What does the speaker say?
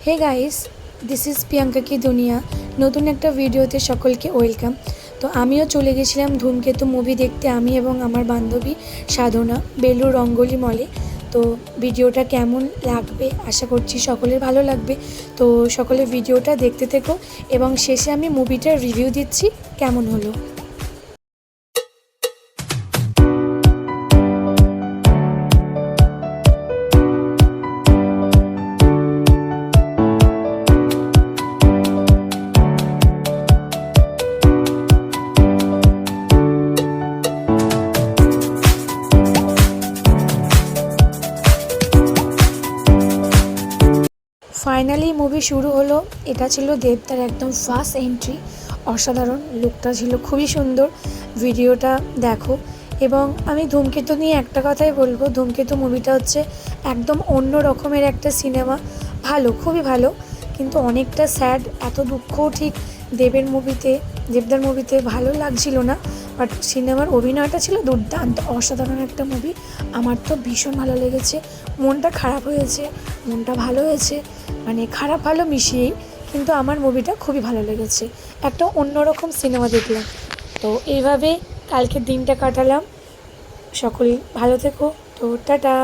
Hey guys, this is Priyanka কি দুনিয়া। নতুন একটা ভিডিওতে সকলকে ওয়েলকাম। তো আমিও চলে গেছিলাম ধূমকেতু মুভি দেখতে, আমি এবং আমার বান্ধবী সাধনা, বেলুর রঙ্গোলি মলে। তো ভিডিওটা কেমন লাগবে আশা করছি সকলের ভালো লাগবে। তো সকলে ভিডিওটা দেখতে থেকো এবং শেষে আমি মুভিটার রিভিউ দিচ্ছি কেমন হলো। ফাইনালি মুভি শুরু হলো। এটা ছিল দেবদার একদম ফার্স্ট এন্ট্রি। অসাধারণ, লুকটা ছিল খুবই সুন্দর। ভিডিওটা দেখো। এবং আমি ধূমকেতু নিয়ে একটা কথাই বলবো, ধূমকেতু মুভিটা হচ্ছে একদম অন্য রকমের একটা সিনেমা। ভালো, খুবই ভালো, কিন্তু অনেকটা স্যাড। এত দুঃখও ঠিক দেবদার মুভিতে ভালো লাগছিল না। বাট সিনেমার অভিনয়টা ছিল দুর্দান্ত, অসাধারণ একটা মুভি। আমার তো ভীষণ ভালো লেগেছে। মনটা খারাপ হয়েছে, মনটা ভালো হয়েছে, মানে খারাপ ভালো মিশিয়েই, কিন্তু আমার মুভিটা খুবই ভালো লেগেছে। একটা অন্যরকম সিনেমা দেখলাম। তো এইভাবে কালকের দিনটা কাটালাম। সকলেই ভালো থেকো। তো টাটা।